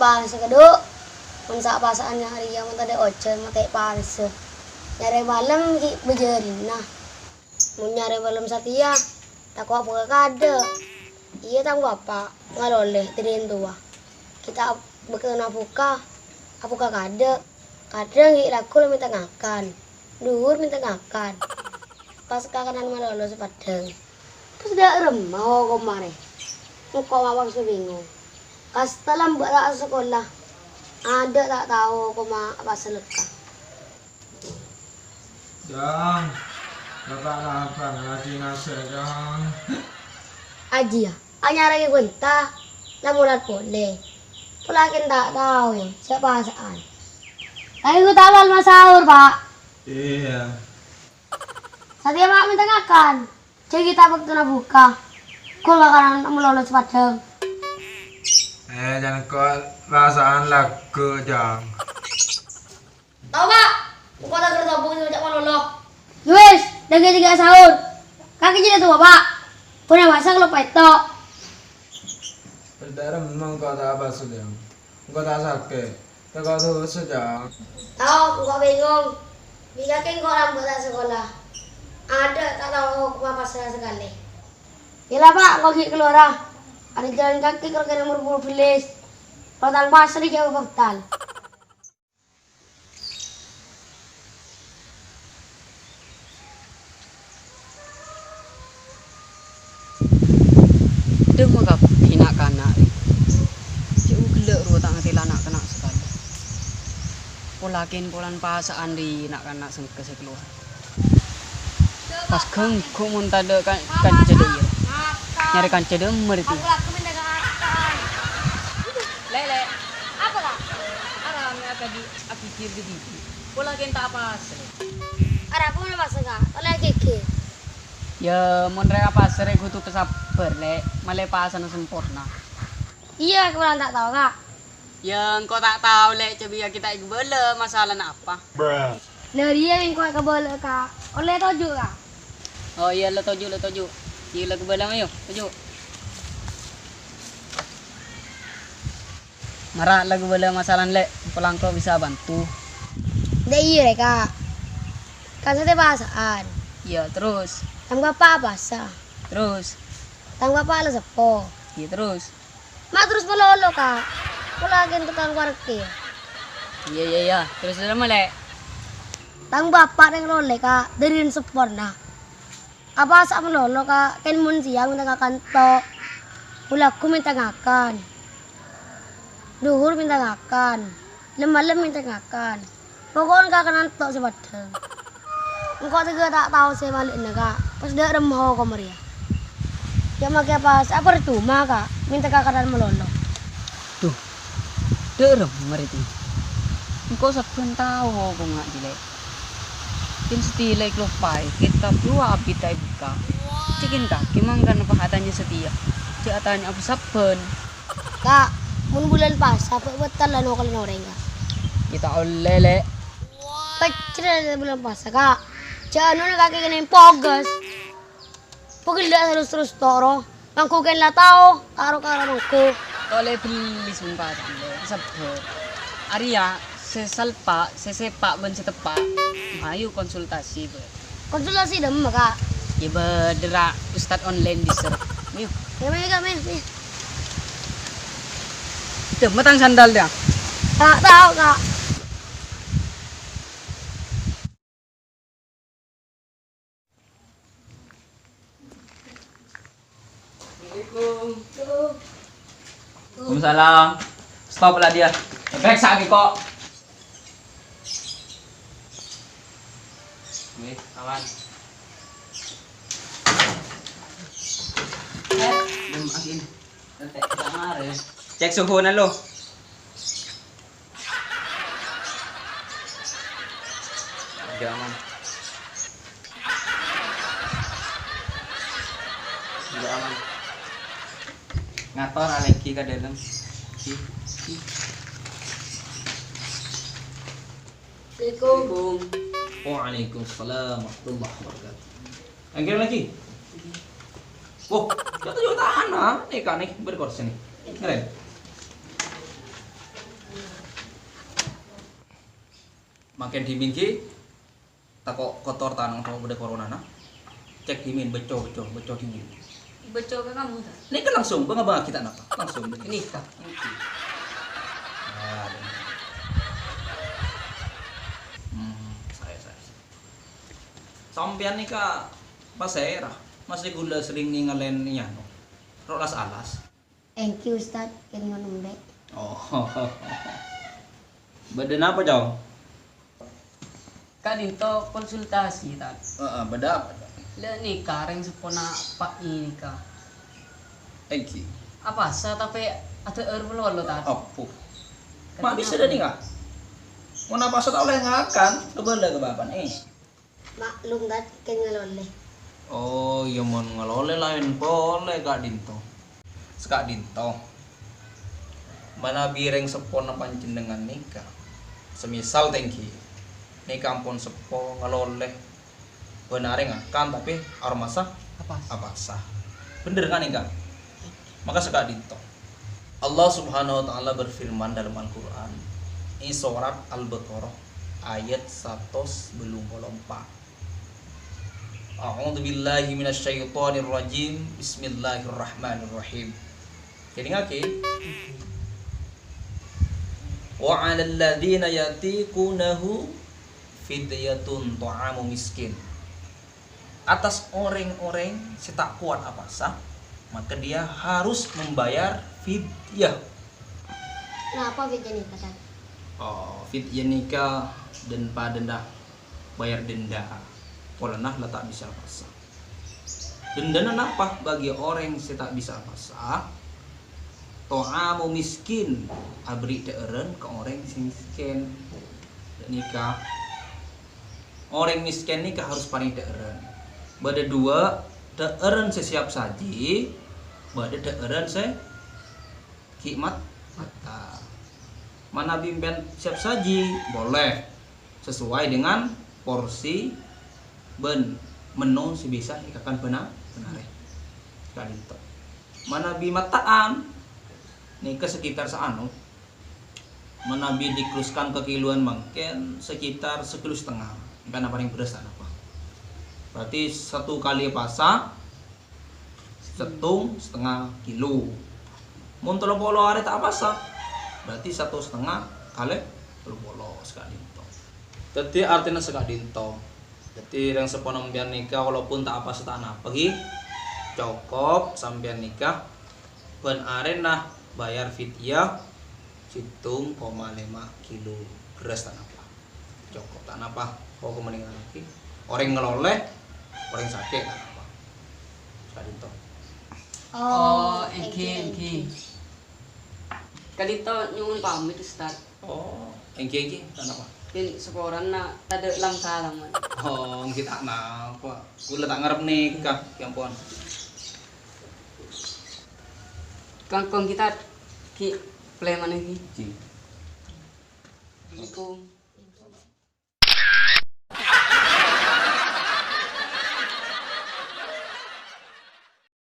pas keduk. Mun sak pasangan hari yang tadi ojen mate pas. Nyare malam ki bejerin nah. Mun nyare malam Satya tak kok buka kade. Iya tang bapak ngaloleh tidin tua. Kita bekena buka kade. Kadang ki laku minta ngakan. Duhur minta ngakan. Pas kakanan malolo sepadang. Terus dak remau kemarin. Muka mawang bingung. Kastalam berak sekolah. Ada tak tahu koma apa seleka. Jang, bapak lapar lagi nasi jang. Aji ya, anyara lagi bentah. Namulat boleh. Pulakin tak tahu ya, siapa asaan. Ayo ku tawal mas sahur pak. Iya. Satya mak minta ngakan. Jadi kita waktu nak buka. Kul makanan melolot sepadang. Jangan kau perasaan lagu jang. Tahu pak? Buka tak kerja bung sejak melolot. Yuis, lagi tiga sahur. Kaki jadi tua pak. Punya masak lupa itu. Berdarah memang kau tak apa sudah. Kau tak sakit. Tak kau tu sejang. Tahu, kau bingung. Bila kau rambut tak sekolah. Ada tak tahu apa sekali. Yalah pak, kau pergi keluar. Ada jalan kaki kalau kena murmur belis. Kalau tang pasar di jauh betal. Dia maka hinak kanak. Cuk gelek ro tak ngerti anak kena sekali. Polakin polan pasaan di nak kanak sengke keluar. Pas kengku mun tade kan cedek. Nyari kan cedek merti. Aku minta ngakan. Lele, Apa kak? aram akan di apikir di TV. Polakin tak apa asal. Ada apa mana pasal kak? Oleh keke. Ya mun rek apa sere kudu kesabar lek male pasan sempurna. Iya, aku tak tahu kak. Ya engkau tak tahu lek coba kita igbele masalah apa. Nah dia yang kau kebal kak. Oleh tuju kak. Oh iya le toju. Iya le kebele ayo, toju. Marah lagu bela masalah lek pulang kau bisa bantu. Dah iya kak. Kan saya pasaan. Iya terus. Tang bapak bahasa. Terus. Tang bapak ala sepo. Iya terus. Mak terus melolo kak. Pulakin tukang parkir. Iya. Terus dalam lek. Tang bapak yang lole kak. Dari sepor nah. Apa asa melolo kak. Ken mun siang minta ngakan tok. Pulaku minta ngakan. Duhur minta ngakan. Lem minta ngakan. Pokoknya kak kanan tok sepadang. Engkau juga tak tahu saya balik kak. Pas dia remho kau Maria. Dia makai pas apa itu kak. Minta kakak dan melolo. Tuh. Derem meriti. Engkau sabun tahu kau nggak jelek. Kin setile klopai kita dua api tai buka. Cikin kaki mangkan apa katanya setia. Cik atanya apa sabun. Kak, mun bulan pas apa betul lah no kalian orang kak. Kita oleh lek. Kecil ada bulan pas kak. Jangan nak kaki kena pogas. Pukul dah terus toro. Bangku kan lah tahu karo bangku. Oleh beli sumpah sabun. Arya sesalpa sesepak ben setepak. Ayo konsultasi be. Konsultasi dem kak. Ya bedera ustad online di ser. Ayo. Ya kak men. Tuh matang sandal dah. Tak tahu kak. Waalaikumsalam. Stop lah dia. Periksa lagi kok. Nih, aman. Belum asin. Cek suhu na lo. Jangan. Jangan. Ngator lagi ke dalam. Assalamualaikum. Waalaikumsalam warahmatullahi wabarakatuh. Angger lagi. Oh, kita juga tahan ah. Nih kan nih berkursi nih. Keren. makin dimin ki takok kotor tanang atau udah corona nah cek dimin beco dimin Beco ke kamu tak? ini kan langsung bang kita napa langsung Ini kak. Nah, saya sampean nih kak pas era masih gula sering ninggalin nya no rolas alas Thank you Ustad, kin menumbe. oh badan apa jauh Kak dinto konsultasi tak? beda apa Le nikah ring sepona pak ini kak. Eki Apa sa tapi ada lolo tak? apa mak bisa dah nih kak mau napa tahu oleh ngakan coba ke bapak Maklum dat kin ngalole. oh iya mau ngelole lain boleh kak dinto sekak dinto mana bireng sepon panjenengan nikah semisal tengki nikah pun sepo ngelole benar ngakan tapi armasa apa sah bener kan nikah maka sekak dinto Allah Subhanahu wa taala berfirman dalam Al-Qur'an ini surat Al-Baqarah ayat 124 A'udzu billahi minasyaitonir rajim. Bismillahirrahmanirrahim. Jadi ngake. Wa 'alal ladzina yatiqunahu fidyatun ta'amu miskin. Atas orang-orang yang tak kuat apa sah, maka dia harus membayar fidyah. Kenapa video nih kata? Oh, fidyah nikah dan denda bayar denda. Polanah lah tak bisa pasah. Denda apa bagi orang yang tak bisa pasah? To'amu miskin abri deeren ke orang yang miskin. Nikah orang miskin nikah harus paling deeren. Bada dua deeren sesiap saji, bada deeren se khidmat mata. Mana bimben siap saji boleh sesuai dengan porsi ben menu si bisa ikakan benar kali itu mana bimataan nih ke sekitar seanu mana bi dikruskan ke kiluan mungkin sekitar 1,5 kilo kan apa yang beras apa berarti 1 kali pasak 1,5 kilo mun 30 hari tak pasak berarti 1,5 kali 30 sekali itu jadi artinya sekali itu jadi yang seponom biar nikah walaupun tak apa setanah pergi cukup sampai nikah ben arena bayar fidyah 1,5 kilo beras tanah apa cukup tanah apa kok kemenangan lagi orang ngeloleh orang sakit tanah apa sekali itu Oh, engki. Kali to nyungun pamit Ustaz. oh engki tanah apa Din sekoran na ada lam salam. oh kita apa udah tak ngarep nikah ya ampun Kangkong kita ki play mana ki? Ji. Assalamualaikum.